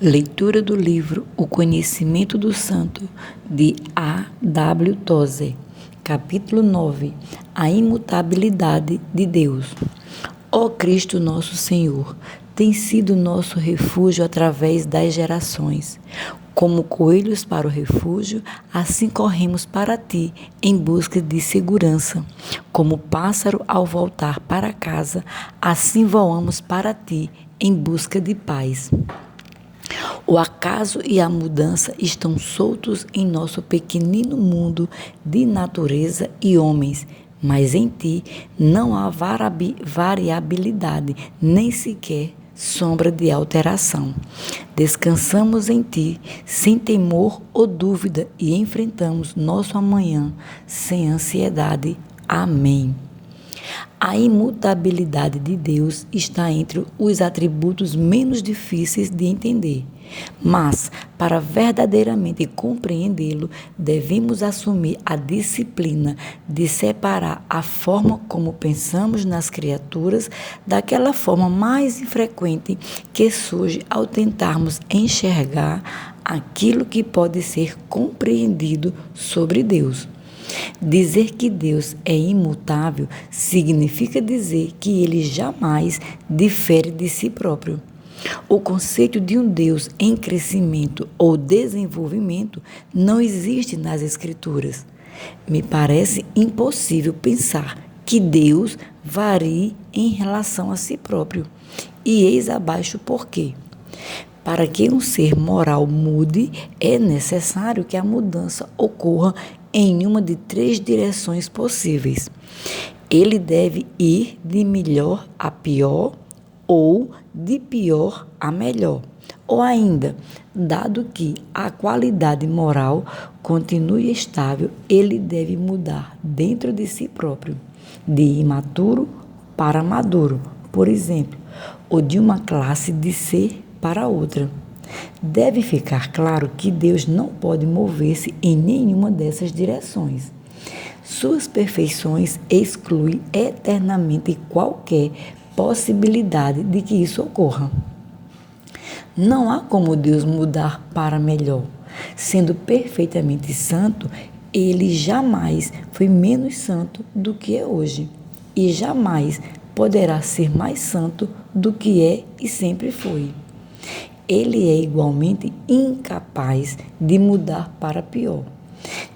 Leitura do livro O Conhecimento do Santo, de A. W. Tozer, capítulo 9, A Imutabilidade de Deus. Ó Cristo nosso Senhor, tem sido nosso refúgio através das gerações. Como coelhos para o refúgio, assim corremos para ti em busca de segurança. Como pássaro ao voltar para casa, assim voamos para ti em busca de paz. O acaso e a mudança estão soltos em nosso pequenino mundo de natureza e homens, mas em ti não há variabilidade, nem sequer sombra de alteração. Descansamos em ti, sem temor ou dúvida, e enfrentamos nosso amanhã sem ansiedade. Amém. A imutabilidade de Deus está entre os atributos menos difíceis de entender, mas, para verdadeiramente compreendê-lo, devemos assumir a disciplina de separar a forma como pensamos nas criaturas daquela forma mais infrequente que surge ao tentarmos enxergar aquilo que pode ser compreendido sobre Deus. Dizer que Deus é imutável significa dizer que ele jamais difere de si próprio. O conceito de um Deus em crescimento ou desenvolvimento não existe nas Escrituras. Me parece impossível pensar que Deus varie em relação a si próprio. E eis abaixo o porquê. Para que um ser moral mude, é necessário que a mudança ocorra em uma de três direções possíveis. Ele deve ir de melhor a pior ou de pior a melhor. Ou ainda, dado que a qualidade moral continue estável, ele deve mudar dentro de si próprio, de imaturo para maduro, por exemplo, ou de uma classe de ser para outra. Deve ficar claro que Deus não pode mover-se em nenhuma dessas direções. Suas perfeições excluem eternamente qualquer possibilidade de que isso ocorra. Não há como Deus mudar para melhor. Sendo perfeitamente santo, ele jamais foi menos santo do que é hoje, e jamais poderá ser mais santo do que é e sempre foi. Ele é igualmente incapaz de mudar para pior.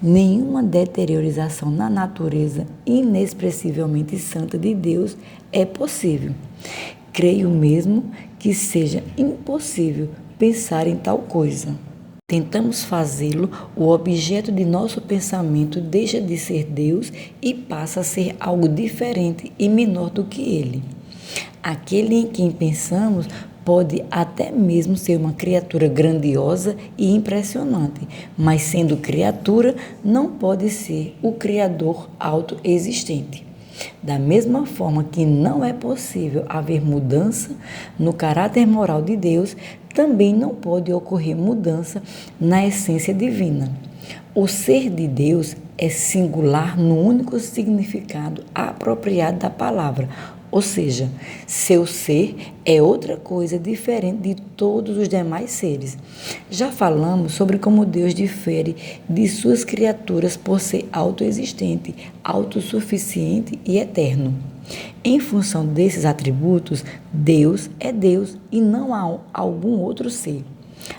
Nenhuma deteriorização na natureza inexpressivelmente santa de Deus é possível. Creio mesmo que seja impossível pensar em tal coisa. Tentamos fazê-lo, o objeto de nosso pensamento deixa de ser Deus e passa a ser algo diferente e menor do que Ele. Aquele em quem pensamos pode até mesmo ser uma criatura grandiosa e impressionante, mas sendo criatura, não pode ser o Criador autoexistente. Da mesma forma que não é possível haver mudança no caráter moral de Deus, também não pode ocorrer mudança na essência divina. O ser de Deus é singular no único significado apropriado da palavra, ou seja, seu ser é outra coisa diferente de todos os demais seres. Já falamos sobre como Deus difere de suas criaturas por ser autoexistente, autossuficiente e eterno. Em função desses atributos, Deus é Deus e não há algum outro ser.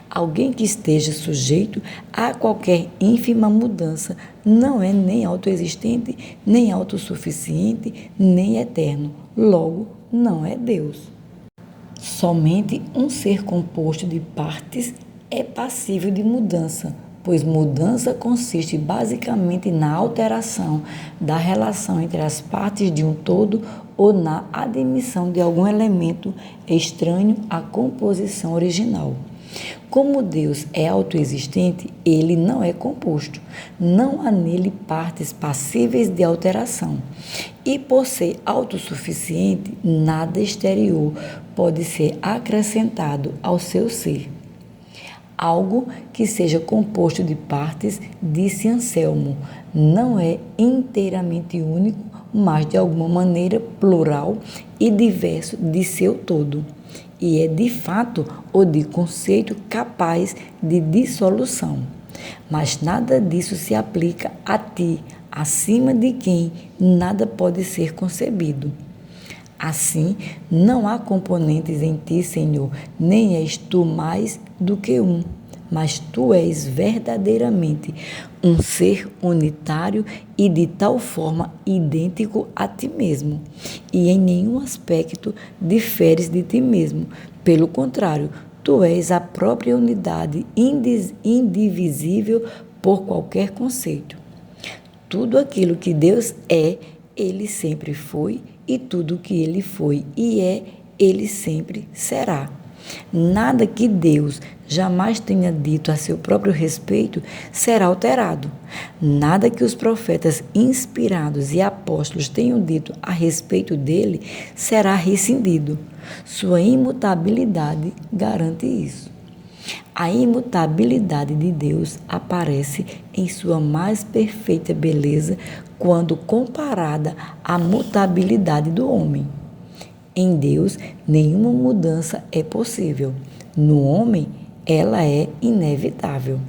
Alguém que esteja sujeito a qualquer ínfima mudança não é nem autoexistente, nem autossuficiente, nem eterno. Logo, não é Deus. Somente um ser composto de partes é passível de mudança, pois mudança consiste basicamente na alteração da relação entre as partes de um todo ou na admissão de algum elemento estranho à composição original. Como Deus é autoexistente, ele não é composto. Não há nele partes passíveis de alteração. E por ser autossuficiente, nada exterior pode ser acrescentado ao seu ser. Algo que seja composto de partes, disse Anselmo, não é inteiramente único, mas de alguma maneira plural e diverso de seu todo. e é de fato ou de conceito capaz de dissolução. Mas nada disso se aplica a ti, acima de quem nada pode ser concebido. Assim, não há componentes em ti, Senhor, nem és tu mais do que um, mas tu és verdadeiramente um ser unitário e de tal forma idêntico a ti mesmo, e em nenhum aspecto diferes de ti mesmo. Pelo contrário, tu és a própria unidade indivisível por qualquer conceito. Tudo aquilo que Deus é, Ele sempre foi, e tudo que Ele foi e é, Ele sempre será. Nada que Deus jamais tenha dito a seu próprio respeito será alterado. Nada que os profetas inspirados e apóstolos tenham dito a respeito dele será rescindido. Sua imutabilidade garante isso. A imutabilidade de Deus aparece em sua mais perfeita beleza quando comparada à mutabilidade do homem. Em Deus, nenhuma mudança é possível. No homem, ela é inevitável.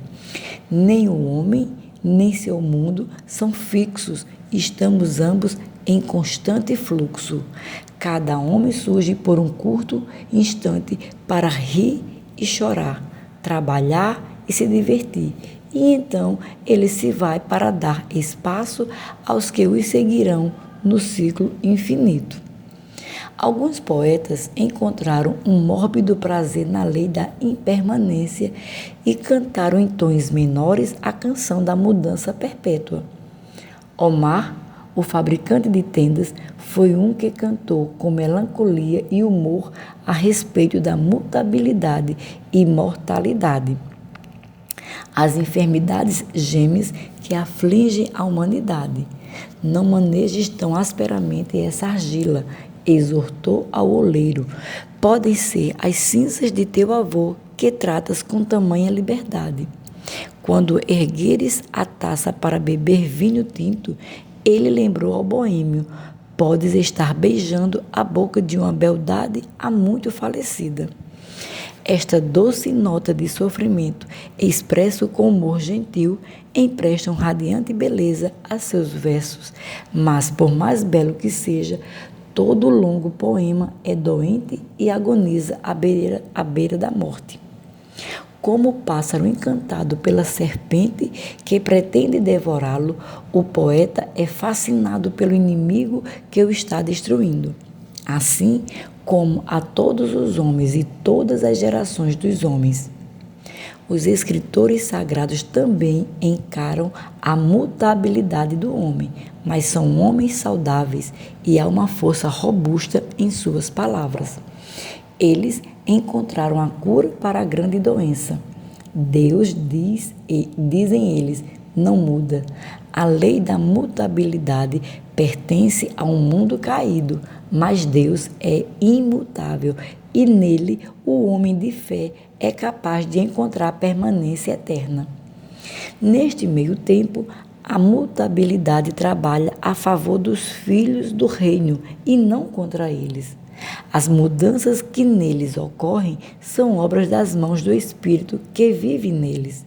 Nem o homem, nem seu mundo são fixos. Estamos ambos em constante fluxo. Cada homem surge por um curto instante para rir e chorar, trabalhar e se divertir. E então ele se vai para dar espaço aos que os seguirão no ciclo infinito. Alguns poetas encontraram um mórbido prazer na lei da impermanência e cantaram em tons menores a canção da mudança perpétua. Omar, o fabricante de tendas, foi um que cantou com melancolia e humor a respeito da mutabilidade e mortalidade. As enfermidades gêmeas que afligem a humanidade. Não manejes tão asperamente essa argila, exortou ao oleiro. Podem ser as cinzas de teu avô que tratas com tamanha liberdade. Quando ergueres a taça para beber vinho tinto, ele lembrou ao boêmio: podes estar beijando a boca de uma beldade há muito falecida. Esta doce nota de sofrimento, expresso com humor gentil, emprestam radiante beleza a seus versos, mas por mais belo que seja, todo longo poema é doente e agoniza à beira da morte. Como o pássaro encantado pela serpente que pretende devorá-lo, o poeta é fascinado pelo inimigo que o está destruindo. Assim como a todos os homens e todas as gerações dos homens. Os escritores sagrados também encaram a mutabilidade do homem, mas são homens saudáveis e há uma força robusta em suas palavras. Eles encontraram a cura para a grande doença. Deus diz, e dizem eles, não muda. A lei da mutabilidade pertence a um mundo caído, mas Deus é imutável e nele o homem de fé é capaz de encontrar permanência eterna. Neste meio tempo, a mutabilidade trabalha a favor dos filhos do reino e não contra eles. As mudanças que neles ocorrem são obras das mãos do Espírito que vive neles.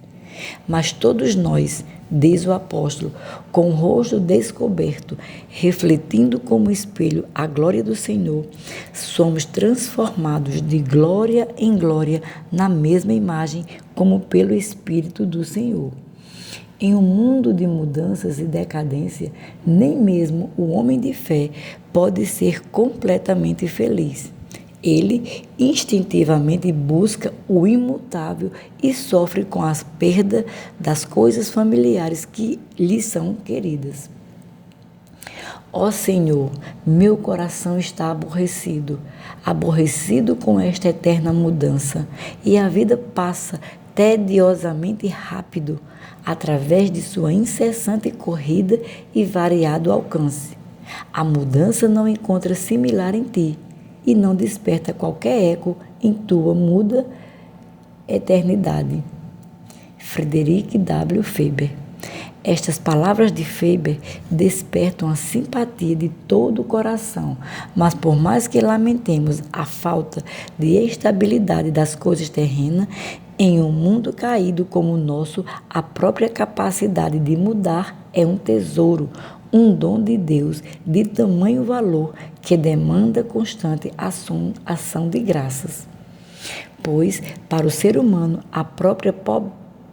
Mas todos nós, diz o apóstolo, com o rosto descoberto, refletindo como espelho a glória do Senhor, somos transformados de glória em glória na mesma imagem como pelo Espírito do Senhor. Em um mundo de mudanças e decadência, nem mesmo o homem de fé pode ser completamente feliz. Ele instintivamente busca o imutável e sofre com a perda das coisas familiares que lhe são queridas. Ó Senhor, meu coração está aborrecido, aborrecido com esta eterna mudança, e a vida passa tediosamente rápido, através de sua incessante corrida e variado alcance. A mudança não encontra similar em ti e não desperta qualquer eco em tua muda eternidade. Frederick W. Faber. Estas palavras de Faber despertam a simpatia de todo o coração, mas por mais que lamentemos a falta de estabilidade das coisas terrenas, em um mundo caído como o nosso, a própria capacidade de mudar é um tesouro, um dom de Deus de tamanho valor que demanda constante ação de graças. Pois, para o ser humano, a própria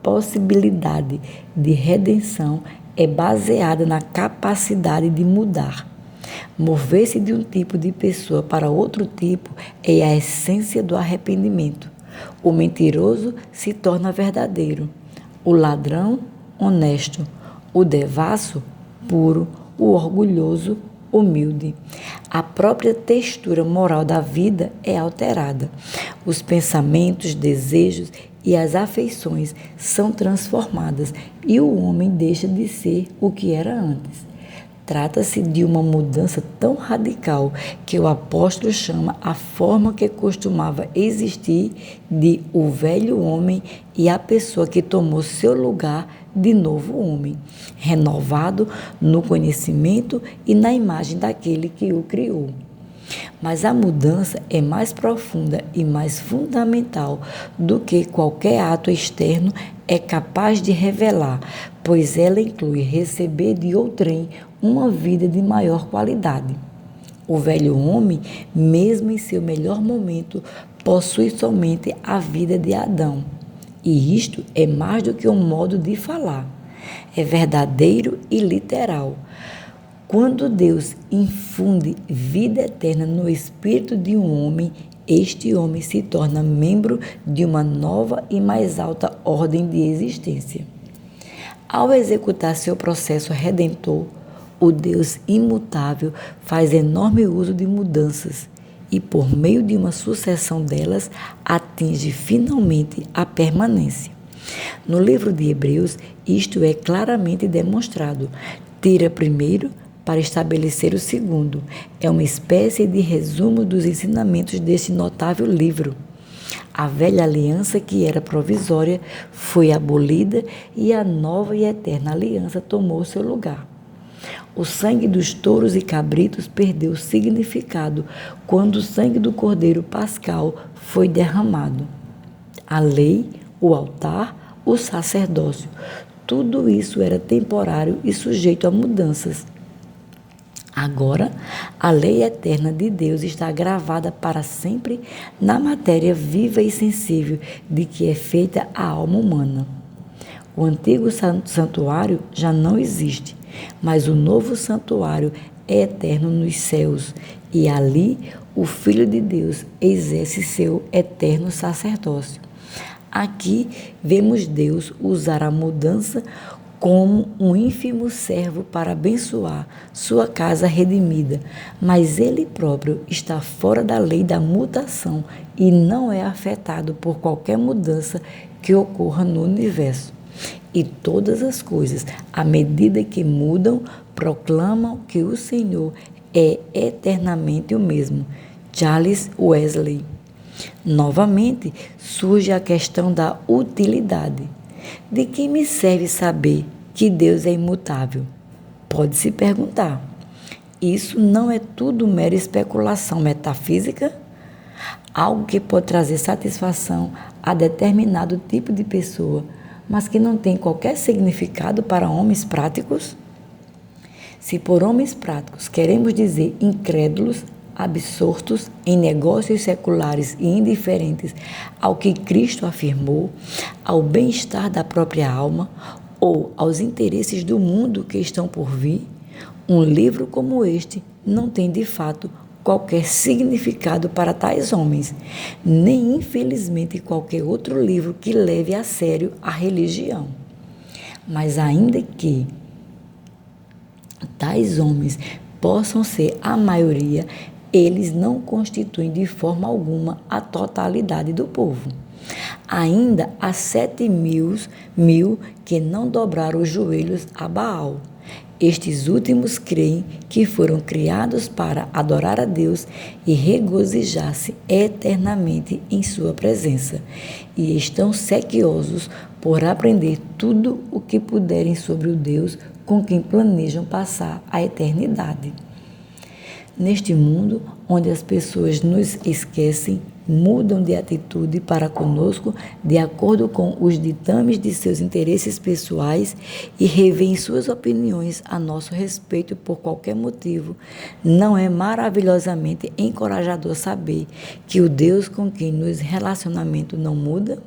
possibilidade de redenção é baseada na capacidade de mudar. Mover-se de um tipo de pessoa para outro tipo é a essência do arrependimento. O mentiroso se torna verdadeiro, o ladrão, honesto, o devasso, puro, o orgulhoso, humilde. A própria textura moral da vida é alterada. Os pensamentos, desejos e as afeições são transformadas e o homem deixa de ser o que era antes. Trata-se de uma mudança tão radical que o apóstolo chama a forma que costumava existir de o velho homem e a pessoa que tomou seu lugar de novo homem, renovado no conhecimento e na imagem daquele que o criou. Mas a mudança é mais profunda e mais fundamental do que qualquer ato externo é capaz de revelar, pois ela inclui receber de outrem uma vida de maior qualidade. O velho homem, mesmo em seu melhor momento, possui somente a vida de Adão. E isto é mais do que um modo de falar. É verdadeiro e literal. Quando Deus infunde vida eterna no espírito de um homem, este homem se torna membro de uma nova e mais alta ordem de existência. Ao executar seu processo redentor, o Deus imutável faz enorme uso de mudanças e, por meio de uma sucessão delas, atinge finalmente a permanência. No livro de Hebreus, isto é claramente demonstrado. Tira primeiro para estabelecer o segundo. É uma espécie de resumo dos ensinamentos deste notável livro. A velha aliança, que era provisória, foi abolida e a nova e eterna aliança tomou seu lugar. O sangue dos touros e cabritos perdeu significado quando o sangue do cordeiro pascal foi derramado. A lei, o altar, o sacerdócio, tudo isso era temporário e sujeito a mudanças. Agora, a lei eterna de Deus está gravada para sempre na matéria viva e sensível de que é feita a alma humana. O antigo santuário já não existe, mas o novo santuário é eterno nos céus, e ali o Filho de Deus exerce seu eterno sacerdócio. Aqui vemos Deus usar a mudança como um ínfimo servo para abençoar sua casa redimida, mas ele próprio está fora da lei da mutação e não é afetado por qualquer mudança que ocorra no universo. E todas as coisas, à medida que mudam, proclamam que o Senhor é eternamente o mesmo. Charles Wesley. Novamente, surge a questão da utilidade. De que me serve saber que Deus é imutável? Pode-se perguntar. Isso não é tudo mera especulação metafísica? Algo que pode trazer satisfação a determinado tipo de pessoa, mas que não tem qualquer significado para homens práticos? Se por homens práticos queremos dizer incrédulos, absortos em negócios seculares e indiferentes ao que Cristo afirmou, ao bem-estar da própria alma ou aos interesses do mundo que estão por vir, um livro como este não tem de fato qualquer significado para tais homens, nem infelizmente qualquer outro livro que leve a sério a religião. Mas ainda que tais homens possam ser a maioria, eles não constituem de forma alguma a totalidade do povo. Ainda há 7 mil que não dobraram os joelhos a Baal. Estes últimos creem que foram criados para adorar a Deus e regozijar-se eternamente em sua presença, e estão sequiosos por aprender tudo o que puderem sobre o Deus com quem planejam passar a eternidade. Neste mundo onde as pessoas nos esquecem, mudam de atitude para conosco de acordo com os ditames de seus interesses pessoais e revêem suas opiniões a nosso respeito por qualquer motivo, não é maravilhosamente encorajador saber que o Deus com quem nos relacionamento não muda?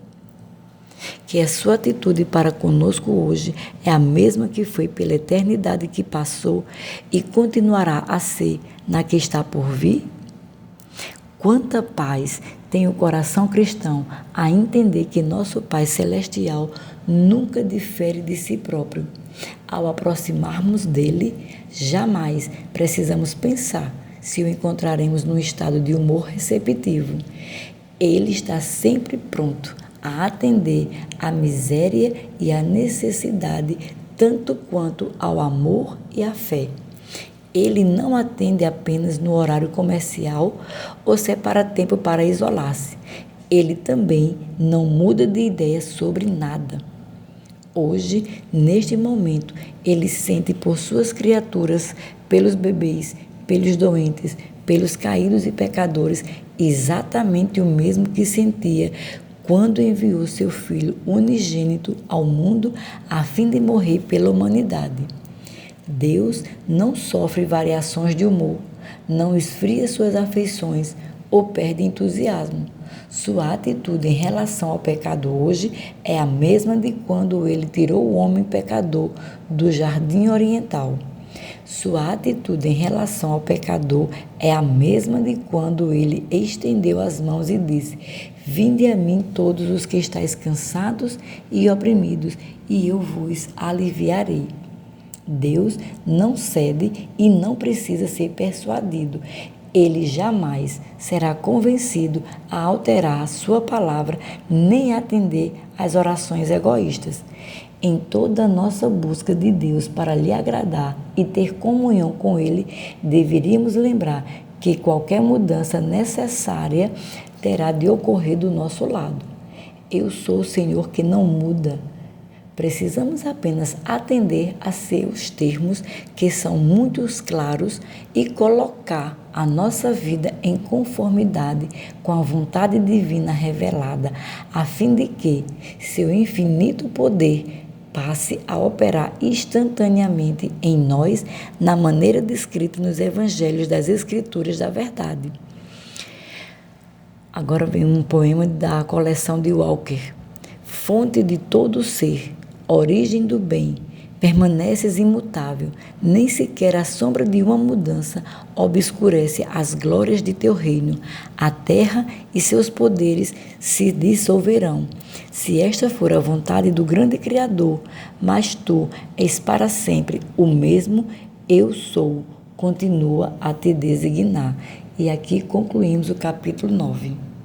Que a sua atitude para conosco hoje é a mesma que foi pela eternidade que passou e continuará a ser na que está por vir? Quanta paz tem o coração cristão a entender que nosso Pai Celestial nunca difere de si próprio. Ao aproximarmos dele, jamais precisamos pensar se o encontraremos num estado de humor receptivo. Ele está sempre pronto a atender à miséria e à necessidade, tanto quanto ao amor e à fé. Ele não atende apenas no horário comercial ou separa tempo para isolar-se. Ele também não muda de ideia sobre nada. Hoje, neste momento, ele sente por suas criaturas, pelos bebês, pelos doentes, pelos caídos e pecadores, exatamente o mesmo que sentia quando enviou seu Filho unigênito ao mundo a fim de morrer pela humanidade. Deus não sofre variações de humor, não esfria suas afeições ou perde entusiasmo. Sua atitude em relação ao pecado hoje é a mesma de quando ele tirou o homem pecador do jardim oriental. Sua atitude em relação ao pecador é a mesma de quando ele estendeu as mãos e disse: Vinde a mim todos os que estáis cansados e oprimidos, e eu vos aliviarei. Deus não cede e não precisa ser persuadido. Ele jamais será convencido a alterar a sua palavra nem atender às orações egoístas. Em toda a nossa busca de Deus para lhe agradar e ter comunhão com Ele, deveríamos lembrar que qualquer mudança necessária terá de ocorrer do nosso lado. Eu sou o Senhor que não muda. Precisamos apenas atender a seus termos, que são muito claros, e colocar a nossa vida em conformidade com a vontade divina revelada, a fim de que seu infinito poder passe a operar instantaneamente em nós na maneira descrita nos evangelhos das Escrituras da Verdade. Agora vem um poema da coleção de Walker. Fonte de todo ser, origem do bem, permaneces imutável, nem sequer a sombra de uma mudança obscurece as glórias de teu reino. A terra e seus poderes se dissolverão, se esta for a vontade do grande Criador, mas tu és para sempre o mesmo eu sou, continua a te designar. E aqui concluímos o capítulo 9.